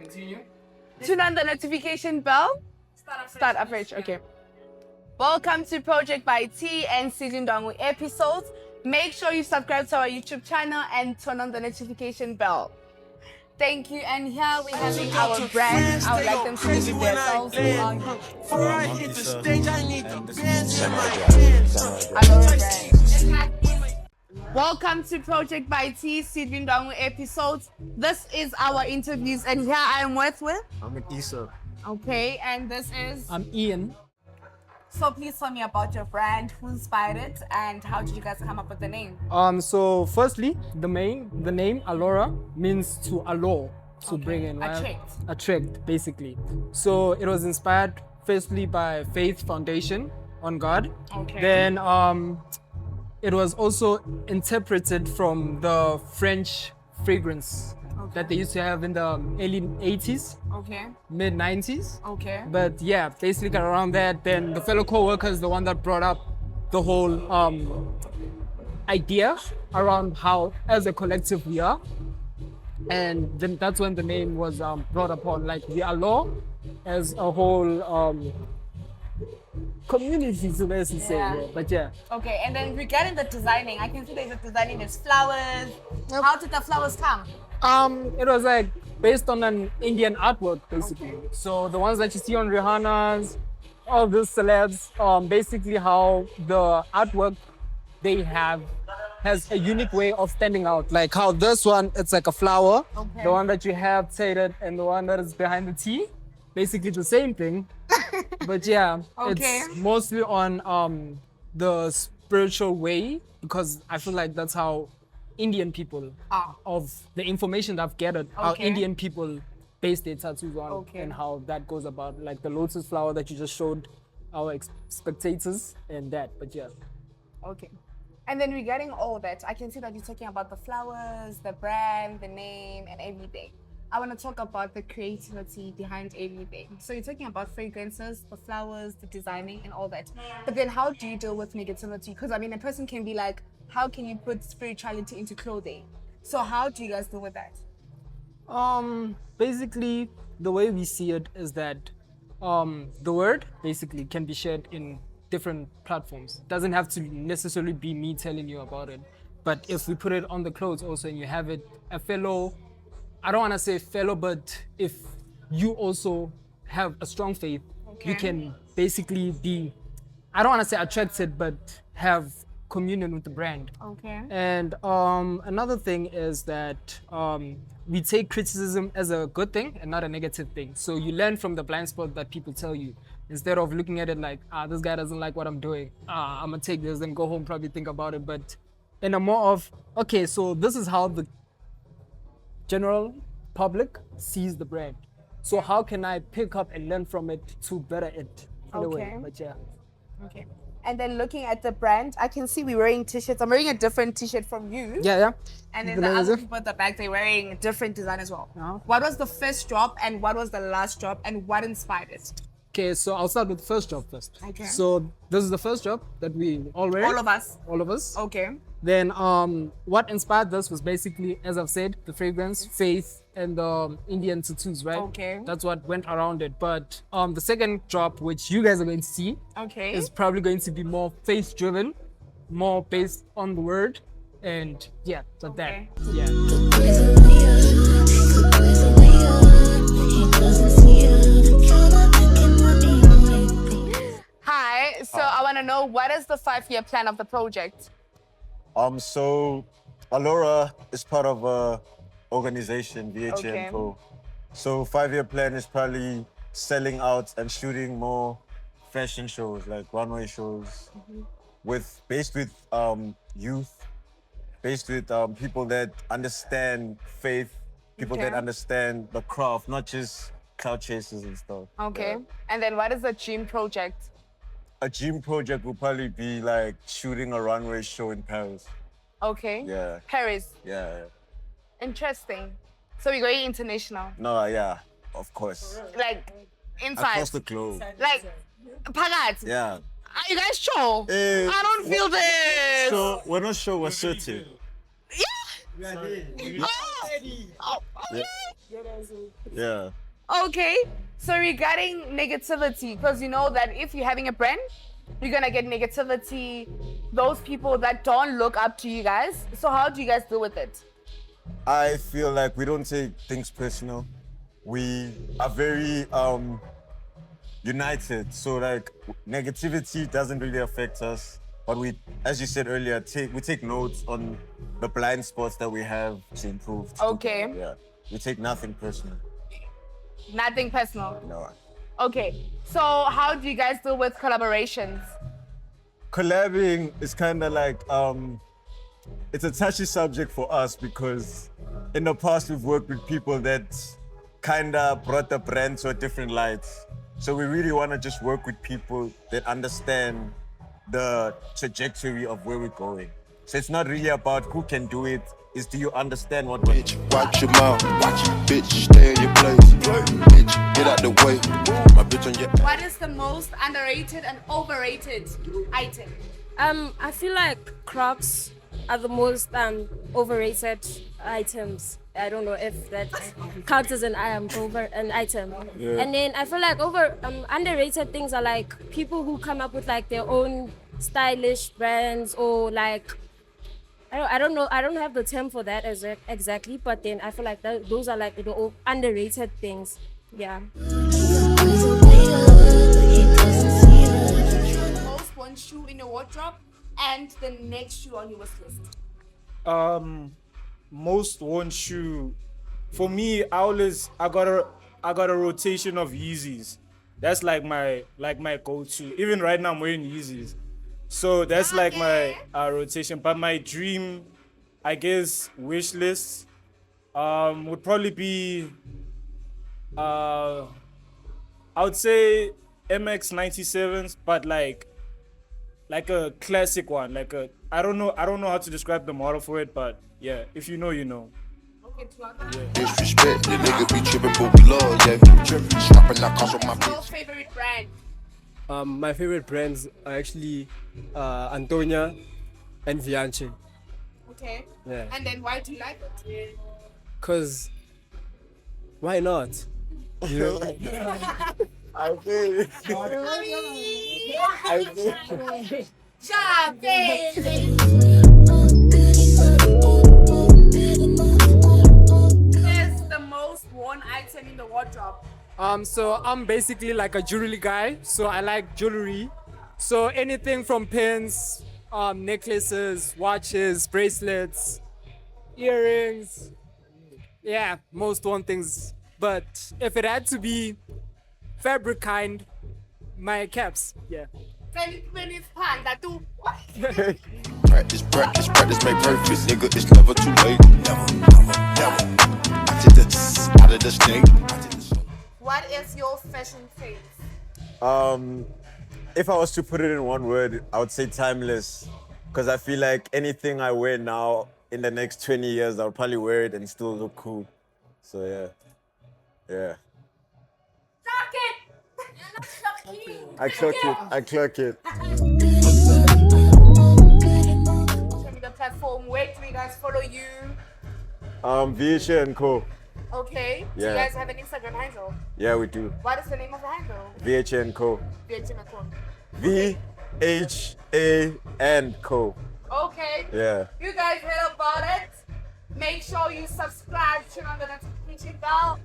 Continue. Turn on the notification bell. Start afresh. Okay. Welcome to Project by T and Sidlindwangu episodes. Make sure you subscribe to our YouTube channel and turn on the notification bell. Thank you. And here we have our brand. I would like them to introduce themselves. Before I hit the stage, I need the bands in my hands. Welcome to Project by T, Sidlindwangu episodes. This is our interviews, and here I am with. I'm with Issa. Okay, and this is. I'm Ian. So please tell me about your brand, who inspired it, and how did you guys come up with the name? So firstly, the name Alora means to allure, to bring in, right? Attract, basically. So it was inspired firstly by Faith Foundation on God. Okay. Then it was also interpreted from the French fragrance that they used to have in the early 80s, mid 90s. Okay. But yeah, basically around that, then the fellow co-worker is the one that brought up the whole idea around how as a collective we are. And then that's when the name was brought upon, like we are law as a whole community, so let's say. But yeah. Okay, and then regarding the designing, I can see there's a designing, there's flowers. How did the flowers come? It was like based on an Indian artwork, basically. So the ones that you see on Rihanna's, all these celebs, basically how the artwork they have has a unique way of standing out. Like how this one, it's like a flower. Okay. The one that you have shaded and the one that is behind the T, basically the same thing. But yeah, it's mostly on the spiritual way, because I feel like that's how Indian people, of the information that I've gathered, how Indian people base their tattoos on, and how that goes about, like the lotus flower that you just showed our spectators and that. But yeah. Okay. And then regarding all that, I can see that you're talking about the flowers, the brand, the name, and everything. I want to talk about the creativity behind everything. So you're talking about fragrances, the flowers, the designing, and all that. But then how do you deal with negativity? Because I mean, a person can be like, how can you put spirituality into clothing? So how do you guys deal with that? Basically, the way we see it is that the word basically can be shared in different platforms. It doesn't have to necessarily be me telling you about it. But if we put it on the clothes also, and you have it, a fellow, I don't want to say fellow, but if you also have a strong faith, you can basically be, I don't want to say attracted, but have communion with the brand. Okay. And another thing is that we take criticism as a good thing and not a negative thing. So you learn from the blind spot that people tell you, instead of looking at it like, this guy doesn't like what I'm doing. I'm gonna take this and go home, probably think about it. But in a more of, okay, so this is how the general public sees the brand. So how can I pick up and learn from it to better it in a way? But yeah. Okay. And then looking at the brand, I can see we're wearing t-shirts. I'm wearing a different t-shirt from you. Yeah. And then the other people at the back, they're wearing a different design as well. What was the first drop and what was the last drop and what inspired it? Okay, so I'll start with the first drop first. Okay. So this is the first drop that we all wear. All of us. All of us. Okay. Then what inspired this was basically, as I've said, the fragrance, faith, and the Indian tattoos, right? Okay. That's what went around it. But the second drop, which you guys are going to see, is probably going to be more faith-driven, more based on the word, and yeah, so that. Yeah. Hi, so I want to know, what is the 5-year plan of the project? So Alora is part of a organization, VHN Co. So 5-year plan is probably selling out and shooting more fashion shows, like runway shows, based with youth, based with people that understand faith, people that understand the craft, not just cloud chasers and stuff. Okay. And then what is the dream project? A dream project will probably be like shooting a runway show in Paris. Okay. Yeah. Paris. Yeah. Interesting. So we're going international. No, yeah, of course. Like inside. Across the globe. Like Pagat. Yeah. Are you guys sure? I don't feel this. So we're not sure, we're certain. Yeah. Yeah. Okay. So regarding negativity, because you know that if you're having a brand, you're gonna get negativity, those people that don't look up to you guys. So how do you guys deal with it? I feel like we don't take things personal. We are very united. So like negativity doesn't really affect us. But we, as you said earlier, we take notes on the blind spots that we have to improve. Okay. Yeah. We take nothing personal. Nothing personal. No. Okay. So how do you guys deal with collaborations? Collabing is kind of like it's a touchy subject for us because in the past we've worked with people that kind of brought the brand to a different light. So we really want to just work with people that understand the trajectory of where we're going. So it's not really about who can do it, it's do you understand what we're Bitch, watch your mouth. Watch it, bitch, stay in your place. Bitch, get out the way. My bitch on your. What is the most underrated and overrated item? I feel like Crocs are the most overrated items. I don't know if that counts as an item. Yeah. And then I feel like underrated things are like people who come up with like their own stylish brands or like I don't know. I don't have the term for that exactly, but then I feel like those are like the underrated things. Yeah. The most worn shoe in your wardrobe and the next shoe on your wish list. Most worn shoe for me, I got a rotation of Yeezys. That's like my go-to. Even right now I'm wearing Yeezys, so that's like my rotation. But my dream, I guess, wish list would probably be I would say MX 97s, but like a classic one, I don't know how to describe the model for it, but yeah, if you know, you know. Okay, Disrespect, the nigga be tripping, but we love, yeah. Tripping, snapping that cost on my your bitch. favorite brand? My favorite brands are actually Antonia and Vianche. Okay. Yeah. And then why do you like it? Cause why not? You know? I feel Is the most worn item in the wardrobe? So I'm basically like a jewelry guy. So I like jewelry. So anything from pins, necklaces, watches, bracelets, earrings. Yeah, most worn things. But if it had to be fabric kind, my caps. Yeah. Practice, practice, practice, make perfect, nigga. It's never too late. Never, never, never. I did this out of the state. What is your fashion phase? if I was to put it in one word, I would say timeless. Because I feel like anything I wear now, in the next 20 years, I'll probably wear it and still look cool. So yeah. Yeah. I clock it. I clock it. Show me the platform. Where do you guys follow you? VHA and Co. Okay. Do you Yeah. guys have an Instagram handle? Yeah, we do. What is the name of the handle? VHA and Co. VHA and Co. Okay. Yeah. You guys heard about it. Make sure you subscribe, turn on the notification bell.